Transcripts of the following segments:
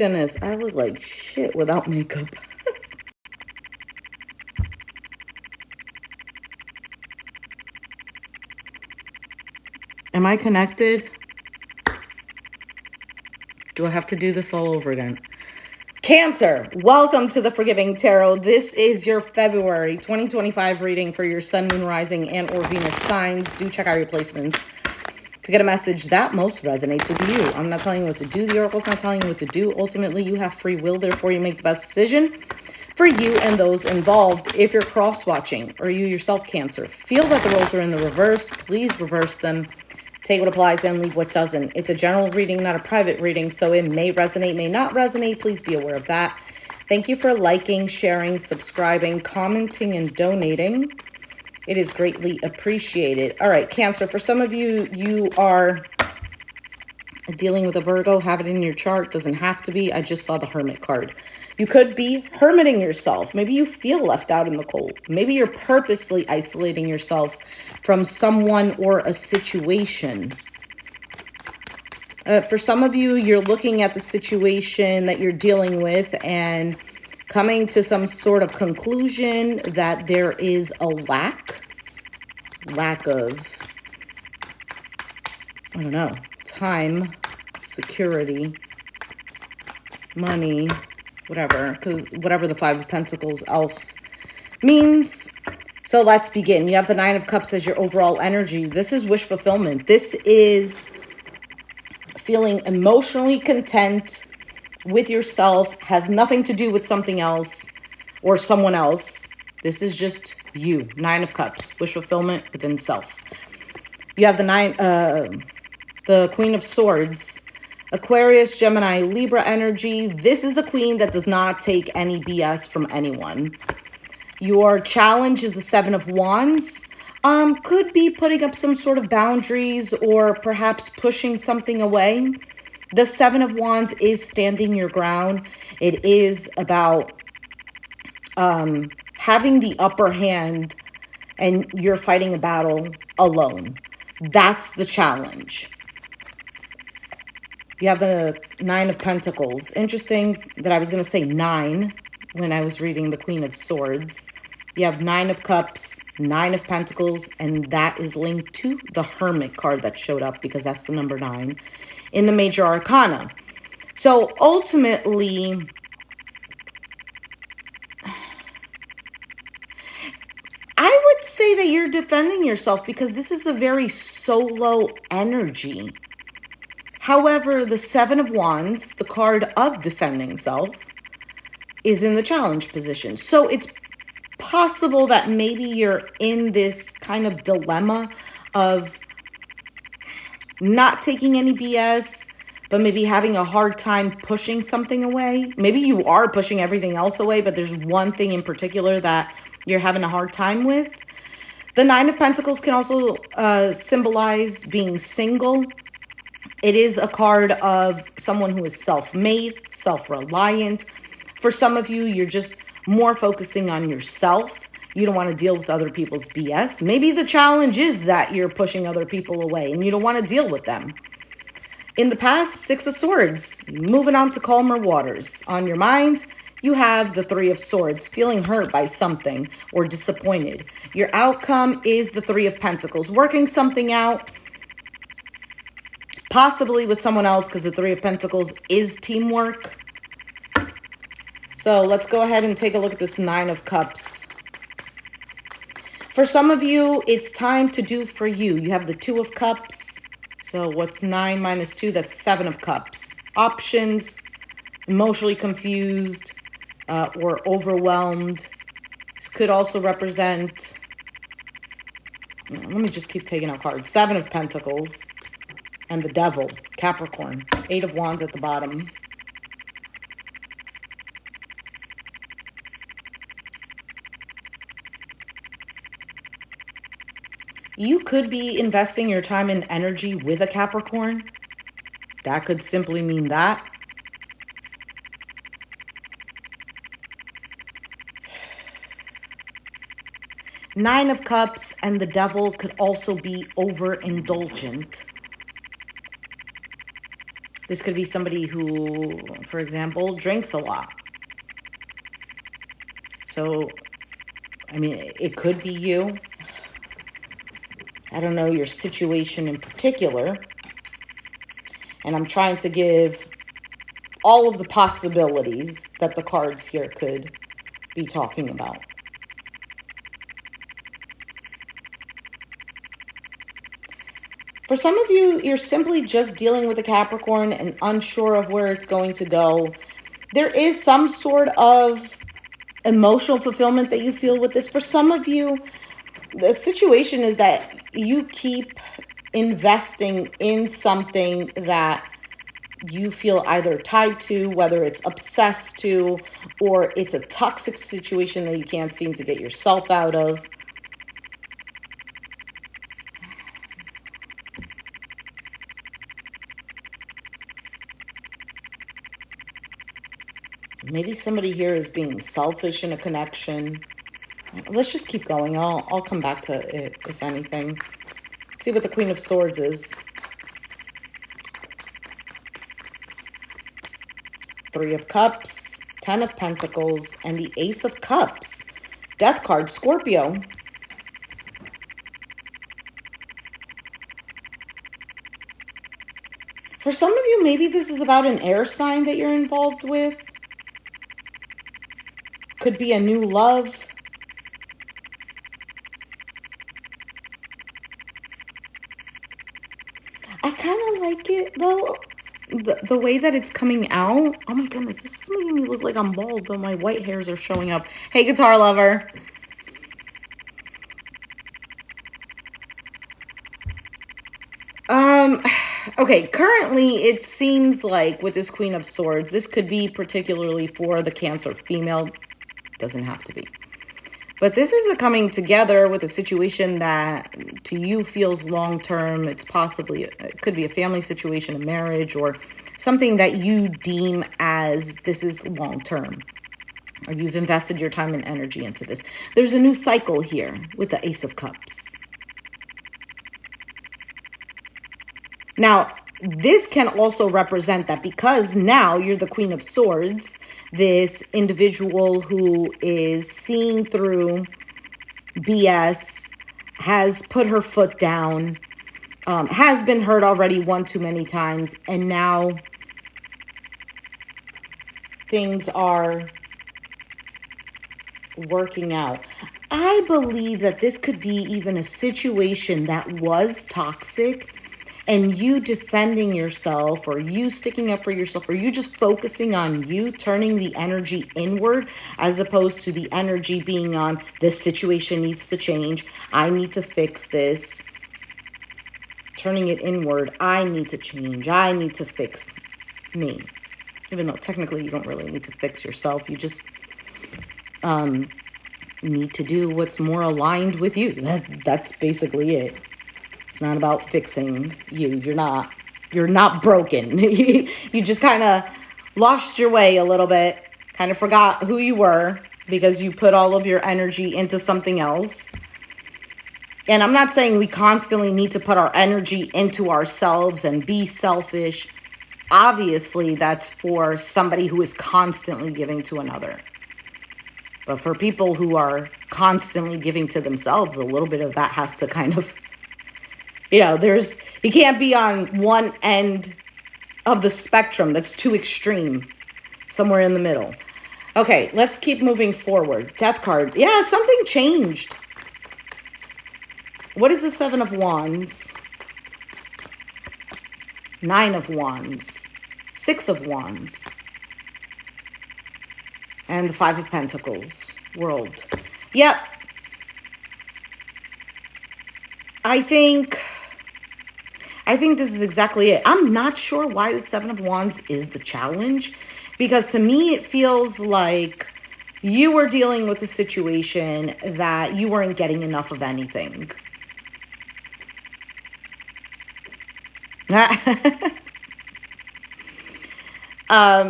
Goodness, I look like shit without makeup. Am I connected? Do I have to do this all over again? Cancer, welcome to the Forgiving Tarot. This is your February 2025 reading for your Sun, Moon, Rising, and or Venus signs. Do check out your placements to get a message that most resonates with you. I'm not telling you what to do. The Oracle's not telling you what to do. Ultimately, you have free will. Therefore, you make the best decision for you and those involved. If you're cross-watching or you yourself, Cancer, feel that the roles are in the reverse, please reverse them. Take what applies and leave what doesn't. It's a general reading, not a private reading, so it may resonate, may not resonate. Please be aware of that. Thank you for liking, sharing, subscribing, commenting, and donating. It is greatly appreciated. All right, Cancer, for some of you, you are dealing with a Virgo, have it in your chart. Doesn't have to be. I just saw the Hermit card. You could be hermiting yourself. Maybe you feel left out in the cold. Maybe you're purposely isolating yourself from someone or a situation. For some of you, you're looking at the situation that you're dealing with and coming to some sort of conclusion that there is a lack of, I don't know, time, security, money, whatever, because whatever the Five of Pentacles else means. So let's begin. You have the Nine of Cups as your overall energy. This is wish fulfillment. This is feeling emotionally content with yourself. Has nothing to do with something else or someone else. This is just you. Nine of Cups. Wish fulfillment within self. You have the Queen of Swords. Aquarius, Gemini, Libra energy. This is the queen that does not take any BS from anyone. Your challenge is the Seven of Wands. Could be putting up some sort of boundaries or perhaps pushing something away. The Seven of Wands is standing your ground. It is about having the upper hand and you're fighting a battle alone. That's the challenge. You have the Nine of Pentacles. Interesting that I was going to say 9 when I was reading the Queen of Swords. You have Nine of Cups, Nine of Pentacles, and that is linked to the Hermit card that showed up because that's the number 9 in the Major Arcana. So ultimately, I would say that you're defending yourself because this is a very solo energy. However, the Seven of Wands, the card of defending self, is in the challenge position. So it's possible that maybe you're in this kind of dilemma of not taking any BS, but maybe having a hard time pushing something away. Maybe you are pushing everything else away, but there's one thing in particular that you're having a hard time with. The Nine of Pentacles can also symbolize being single. It is a card of someone who is self-made, self-reliant. For some of you, you're just more focusing on yourself. You don't want to deal with other people's BS. Maybe the challenge is that you're pushing other people away and you don't want to deal with them. In the past, Six of Swords, moving on to calmer waters. On your mind, you have the Three of Swords, feeling hurt by something or disappointed. Your outcome is the Three of Pentacles, working something out, possibly with someone else because the Three of Pentacles is teamwork. So let's go ahead and take a look at this Nine of Cups. For some of you, it's time to do for you. You have the Two of Cups. So what's 9 minus 2? That's 7 of Cups. Options, emotionally confused or overwhelmed. This could also represent, let me just keep taking out cards. 7 of Pentacles and the Devil, Capricorn. 8 of Wands at the bottom. You could be investing your time and energy with a Capricorn. That could simply mean that. Nine of Cups and the Devil could also be overindulgent. This could be somebody who, for example, drinks a lot. So, I mean, it could be you. I don't know your situation in particular. And I'm trying to give all of the possibilities that the cards here could be talking about. For some of you, you're simply just dealing with a Capricorn and unsure of where it's going to go. There is some sort of emotional fulfillment that you feel with this. For some of you, the situation is that you keep investing in something that you feel either tied to, whether it's obsessed to, or it's a toxic situation that you can't seem to get yourself out of. Maybe somebody here is being selfish in a connection. Let's just keep going. I'll come back to it, if anything. See what the Queen of Swords is. Three of Cups, Ten of Pentacles, and the Ace of Cups. Death card, Scorpio. For some of you, maybe this is about an air sign that you're involved with. Could be a new love. I kind of like it, though, the way that it's coming out. Oh, my goodness. This is making me look like I'm bald, but my white hairs are showing up. Hey, guitar lover. Okay, currently it seems like with this Queen of Swords, this could be particularly for the Cancer female. Doesn't have to be. But this is a coming together with a situation that to you feels long-term. It's possibly, it could be a family situation, a marriage, or something that you deem as this is long-term. Or you've invested your time and energy into this. There's a new cycle here with the Ace of Cups. Now, this can also represent that because now you're the Queen of Swords, this individual who is seeing through BS, has put her foot down, has been hurt already one too many times, and now things are working out. I believe that this could be even a situation that was toxic, and you defending yourself, or you sticking up for yourself, or you just focusing on you, turning the energy inward as opposed to the energy being on this situation needs to change. I need to fix this. Turning it inward. I need to change. I need to fix me. Even though technically you don't really need to fix yourself. You just need to do what's more aligned with you. That's basically it. It's not about fixing you. You're not broken. You just kind of lost your way a little bit, kind of forgot who you were because you put all of your energy into something else. And I'm not saying we constantly need to put our energy into ourselves and be selfish. Obviously, that's for somebody who is constantly giving to another. But for people who are constantly giving to themselves, a little bit of that has to kind of, you can't be on one end of the spectrum that's too extreme, somewhere in the middle. Okay, let's keep moving forward. Death card. Yeah, something changed. What is the Seven of Wands? Nine of Wands. Six of Wands. And the Five of Pentacles. World. Yep. I think this is exactly it. I'm not sure why the Seven of Wands is the challenge, because to me it feels like you were dealing with a situation that you weren't getting enough of anything.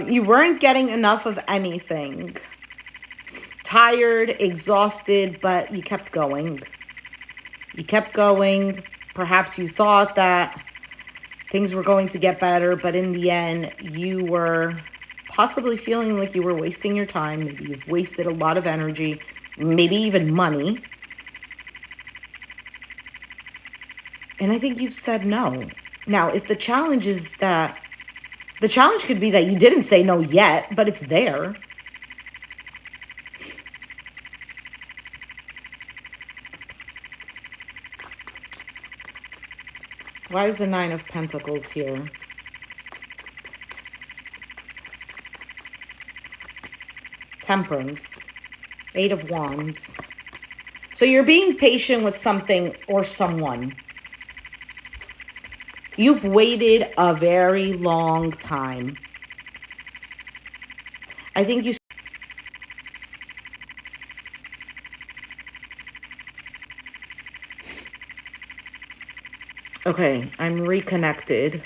You weren't getting enough of anything. Tired, exhausted, but you kept going. You kept going. Perhaps you thought that things were going to get better, but in the end, you were possibly feeling like you were wasting your time. Maybe you've wasted a lot of energy, maybe even money. And I think you've said no. Now, if the challenge is that, the challenge could be that you didn't say no yet, but it's there. Why is the Nine of Pentacles here? Temperance. Eight of Wands. So you're being patient with something or someone. You've waited a very long time. I think you... Okay, I'm reconnected.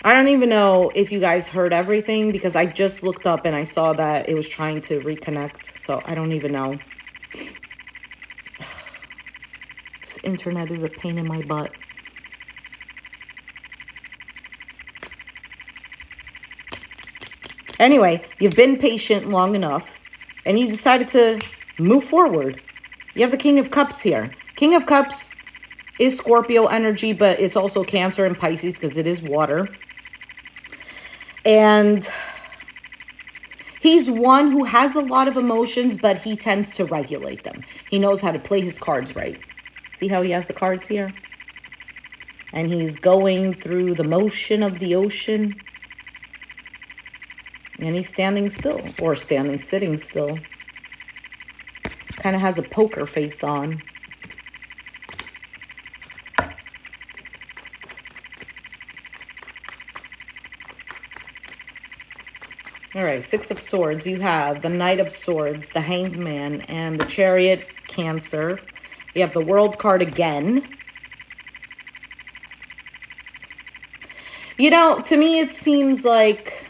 I don't even know if you guys heard everything because I just looked up and I saw that it was trying to reconnect. So I don't even know. This internet is a pain in my butt. Anyway, you've been patient long enough and you decided to move forward. You have the King of Cups here. King of Cups is Scorpio energy, but it's also Cancer and Pisces because it is water. And he's one who has a lot of emotions, but he tends to regulate them. He knows how to play his cards right. See how he has the cards here? And he's going through the motion of the ocean. And he's standing still, or sitting still. Kind of has a poker face on. All right, Six of Swords. You have the Knight of Swords, the Hanged Man, and the Chariot, Cancer. You have the World card again. You know, to me, it seems like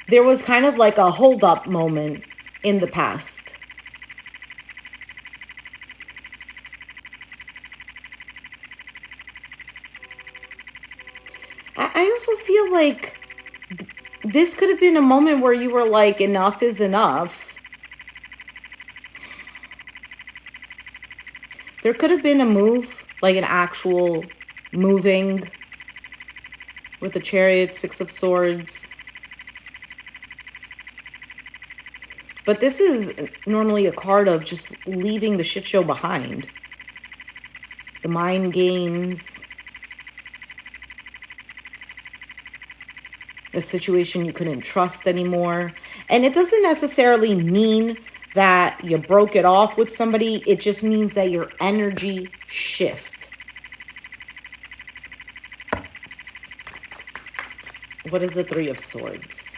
there was kind of like a hold-up moment in the past. I also feel like this could have been a moment where you were like, enough is enough. There could have been a move, like an actual moving with the Chariot, Six of Swords. But this is normally a card of just leaving the shit show behind. The mind games. A situation you couldn't trust anymore. And it doesn't necessarily mean that you broke it off with somebody. It just means that your energy shift. What is the Three of Swords?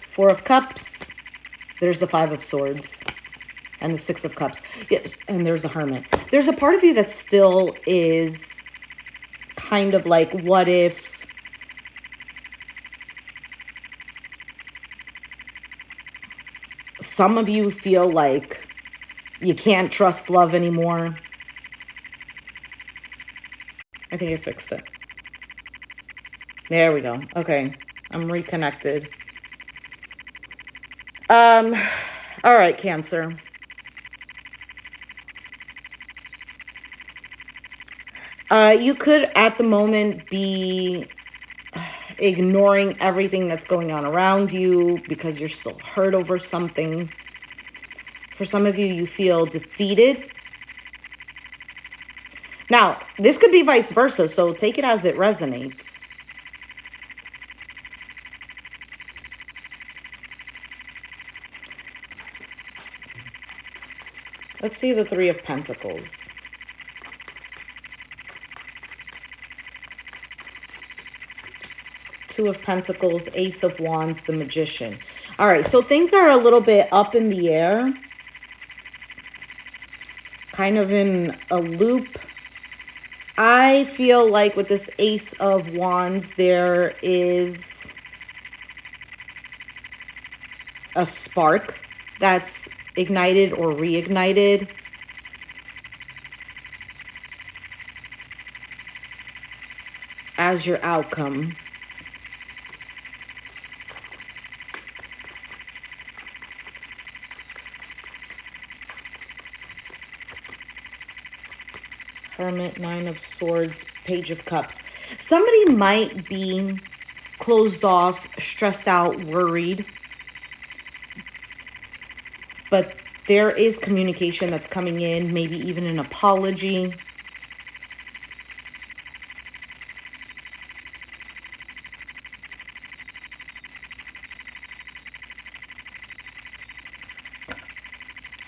Four of Cups. There's the Five of Swords. And the Six of Cups. Yes, and there's the Hermit. There's a part of you that still is kind of like, what if some of you feel like you can't trust love anymore? I think I fixed it. There we go. Okay, I'm reconnected. All right, Cancer. You could, at the moment, be ignoring everything that's going on around you because you're still hurt over something. For some of you, you feel defeated. Now, this could be vice versa, so take it as it resonates. Let's see the Three of Pentacles. Two of Pentacles, Ace of Wands, the Magician. All right, so things are a little bit up in the air. Kind of in a loop. I feel like with this Ace of Wands, there is a spark that's ignited or reignited. As your outcome. Hermit, Nine of Swords, Page of Cups. Somebody might be closed off, stressed out, worried. But there is communication that's coming in, maybe even an apology.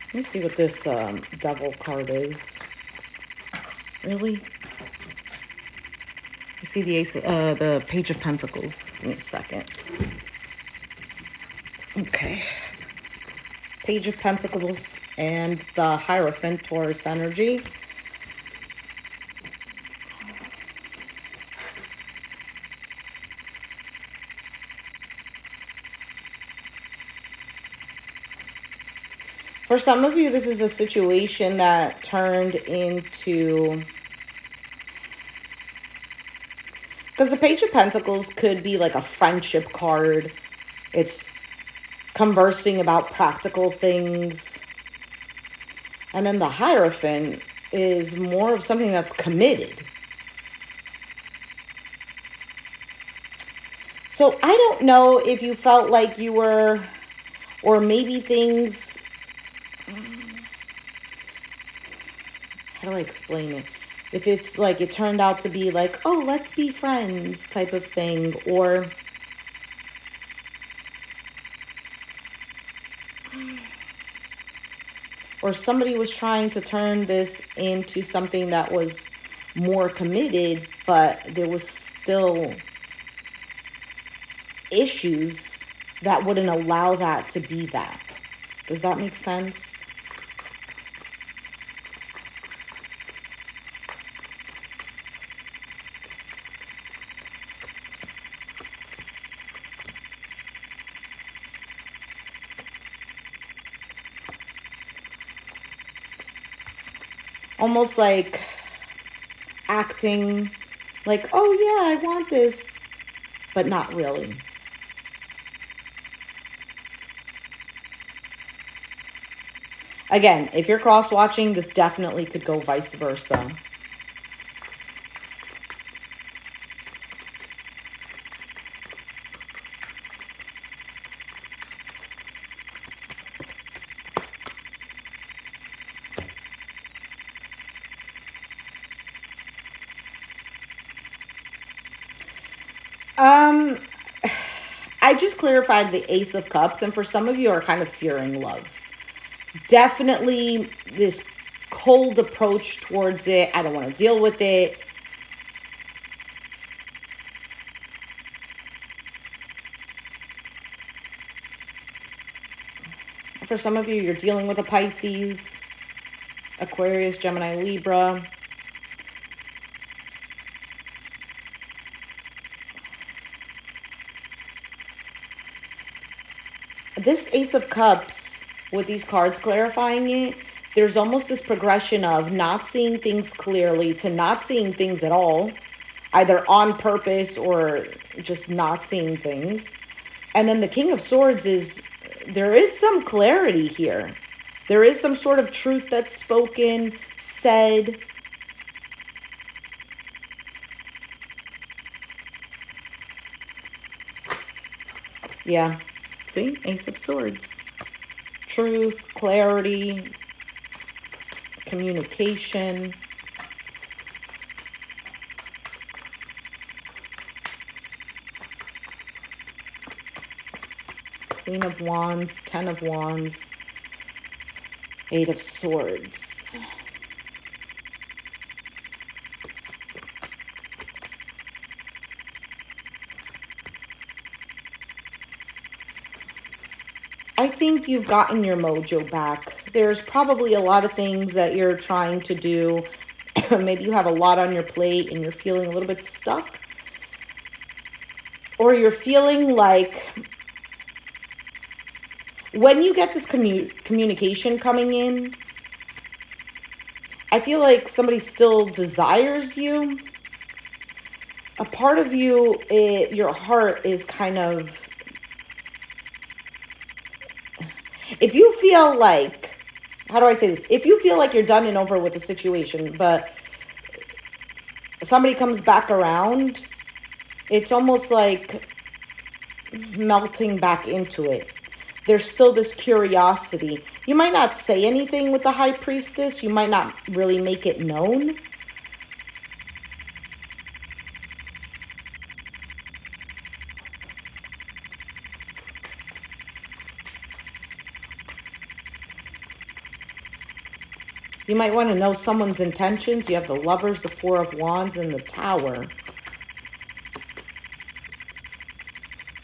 Let me see what this Devil card is. Really? I see the the Page of Pentacles. Give me a second. Okay. Page of Pentacles and the Hierophant, Taurus energy. For some of you, this is a situation that turned into... Because the Page of Pentacles could be like a friendship card. It's conversing about practical things. And then the Hierophant is more of something that's committed. So I don't know if you felt like you were, or maybe things... How do I explain it? If it's like it turned out to be like, oh, let's be friends type of thing, or somebody was trying to turn this into something that was more committed, but there was still issues that wouldn't allow that to be that. Does that make sense? Almost like acting like, oh yeah, I want this, but not really. Again, if you're cross-watching, this definitely could go vice versa. I just clarified the Ace of Cups, and for some of you are kind of fearing love. Definitely this cold approach towards it. I don't want to deal with it. For some of you, you're dealing with a Pisces, Aquarius, Gemini, Libra. This Ace of Cups, with these cards clarifying it, there's almost this progression of not seeing things clearly to not seeing things at all, either on purpose or just not seeing things. And then the King of Swords is, there is some clarity here. There is some sort of truth that's spoken, said. Yeah. See? Ace of Swords. Truth, clarity, communication. Queen of Wands, Ten of Wands, Eight of Swords. I think you've gotten your mojo back. There's probably a lot of things that you're trying to do. Maybe you have a lot on your plate and you're feeling a little bit stuck. Or you're feeling like when you get this communication coming in, I feel like somebody still desires you. A part of you, your heart is kind of, if you feel like, how do I say this? If you feel like you're done and over with the situation, but somebody comes back around, it's almost like melting back into it. There's still this curiosity. You might not say anything with the High Priestess. You might not really make it known. You might want to know someone's intentions. You have the Lovers, the Four of Wands, and the Tower.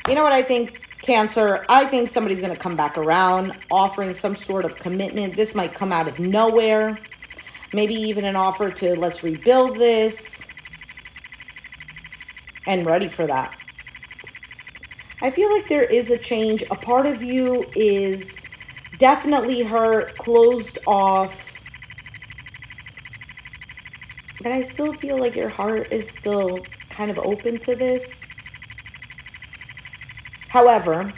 You know what I think, Cancer? I think somebody's going to come back around, offering some sort of commitment. This might come out of nowhere. Maybe even an offer to, let's rebuild this. And ready for that. I feel like there is a change. A part of you is definitely hurt, closed off. But I still feel like your heart is still kind of open to this. However,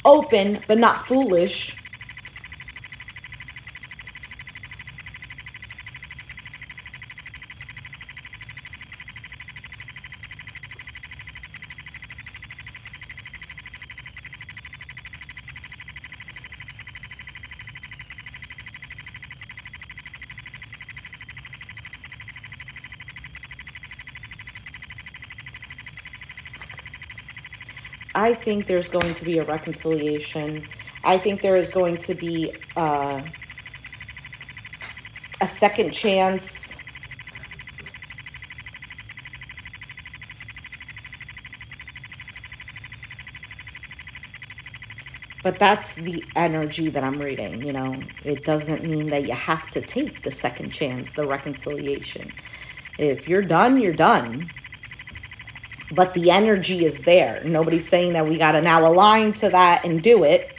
open but not foolish. I think there's going to be a reconciliation. I think there is going to be a second chance. But that's the energy that I'm reading, you know. It doesn't mean that you have to take the second chance, the reconciliation. If you're done, you're done. But the energy is there. Nobody's saying that we got to now align to that and do it.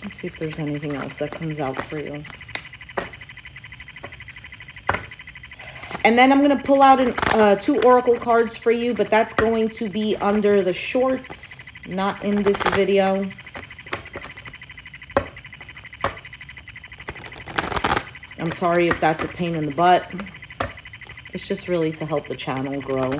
Let's see if there's anything else that comes out for you. And then I'm going to pull out 2 oracle cards for you, but that's going to be under the shorts, not in this video. I'm sorry if that's a pain in the butt. It's just really to help the channel grow.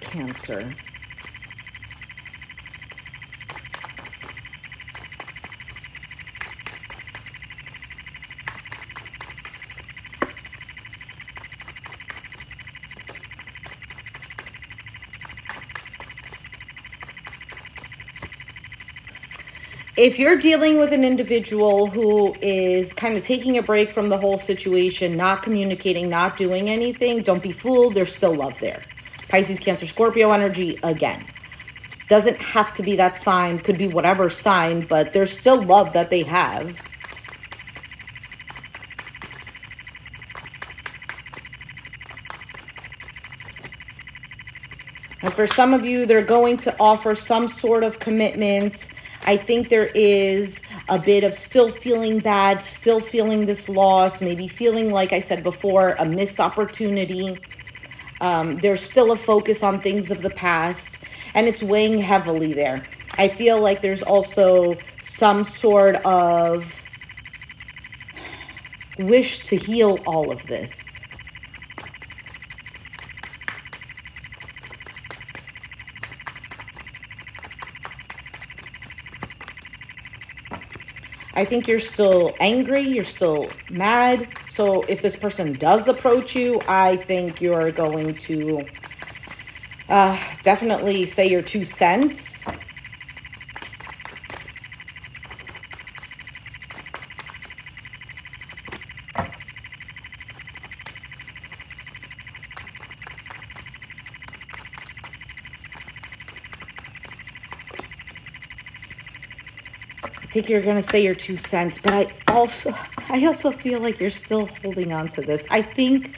Cancer. If you're dealing with an individual who is kind of taking a break from the whole situation, not communicating, not doing anything, don't be fooled. There's still love there. Pisces, Cancer, Scorpio energy again. Doesn't have to be that sign. Could be whatever sign, but there's still love that they have. And for some of you, they're going to offer some sort of commitment. I think there is a bit of still feeling bad, still feeling this loss, maybe feeling, like I said before, a missed opportunity. There's still a focus on things of the past, and it's weighing heavily there. I feel like there's also some sort of wish to heal all of this. I think you're still angry. You're still mad. So if this person does approach you, I think you're going to definitely say your 2 cents. I think you're going to say your 2 cents, but I also feel like you're still holding on to this. I think,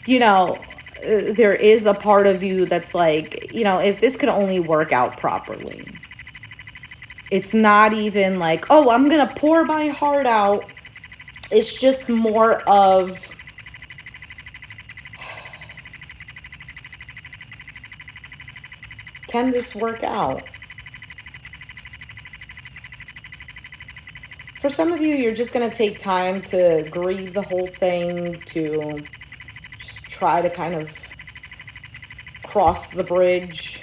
you know, there is a part of you that's like, you know, if this could only work out properly. It's not even like, oh, I'm going to pour my heart out. It's just more of, can this work out? For some of you, you're just going to take time to grieve the whole thing, to just try to kind of cross the bridge.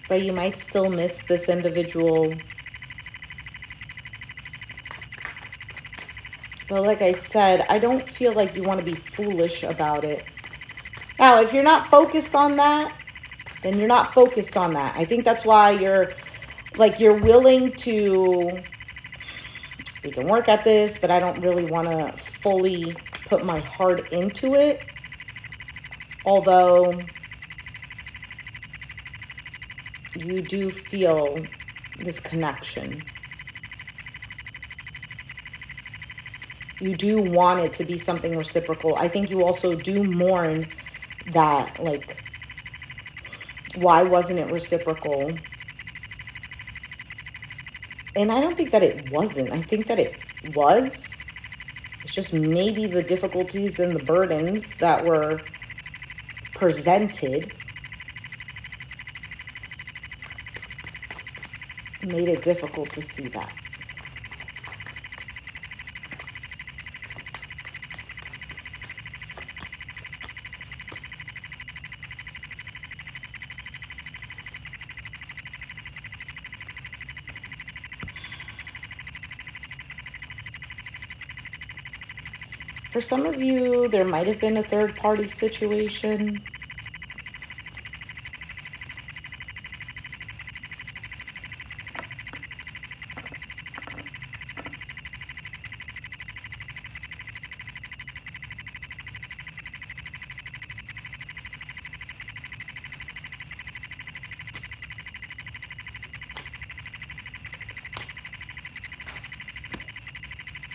But you might still miss this individual. But like I said, I don't feel like you want to be foolish about it. Now, if you're not focused on that, then you're not focused on that. I think that's why you're willing to, we can work at this, but I don't really want to fully put my heart into it. Although you do feel this connection. You do want it to be something reciprocal. I think you also do mourn that, like, why wasn't it reciprocal? And I don't think that it wasn't. I think that it was. It's just maybe the difficulties and the burdens that were presented made it difficult to see that. For some of you, there might have been a third-party situation.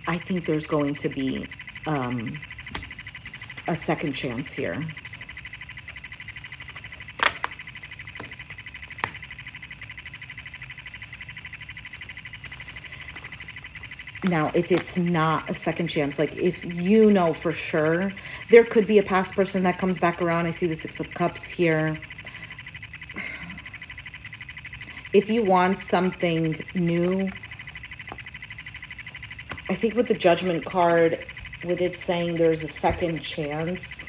I think there's going to be a second chance here. Now, if it's not a second chance, like if you know for sure, there could be a past person that comes back around. I see the 6 of Cups here. If you want something new, I think with the Judgment card, with it saying there's a second chance,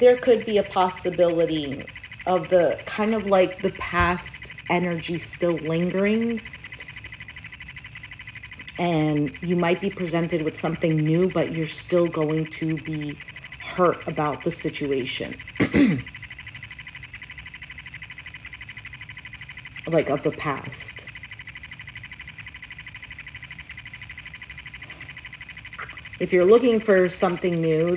there could be a possibility of the kind of like the past energy still lingering. And you might be presented with something new, but you're still going to be hurt about the situation. Like of the past. If you're looking for something new,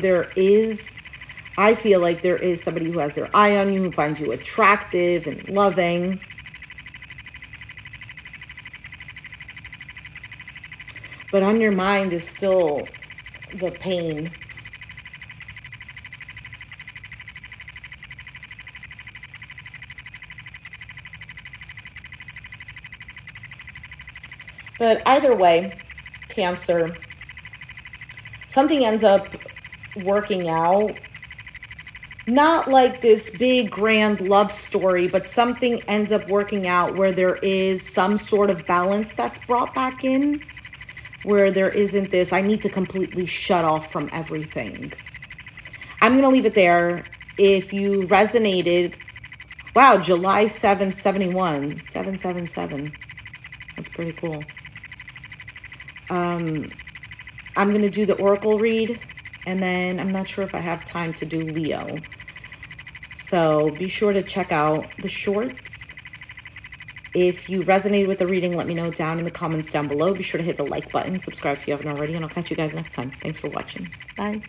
I feel like there is somebody who has their eye on you, who finds you attractive and loving. But on your mind is still the pain. But either way, Cancer, something ends up working out. Not like this big grand love story, but something ends up working out where there is some sort of balance that's brought back in. where there isn't this, I need to completely shut off from everything. I'm going to leave it there. If you resonated, wow, July 7th, 71, 777. That's pretty cool. I'm going to do the Oracle read, and then I'm not sure if I have time to do Leo. So be sure to check out the shorts. If you resonated with the reading, let me know down in the comments down below. Be sure to hit the like button, subscribe if you haven't already, and I'll catch you guys next time. Thanks for watching. Bye.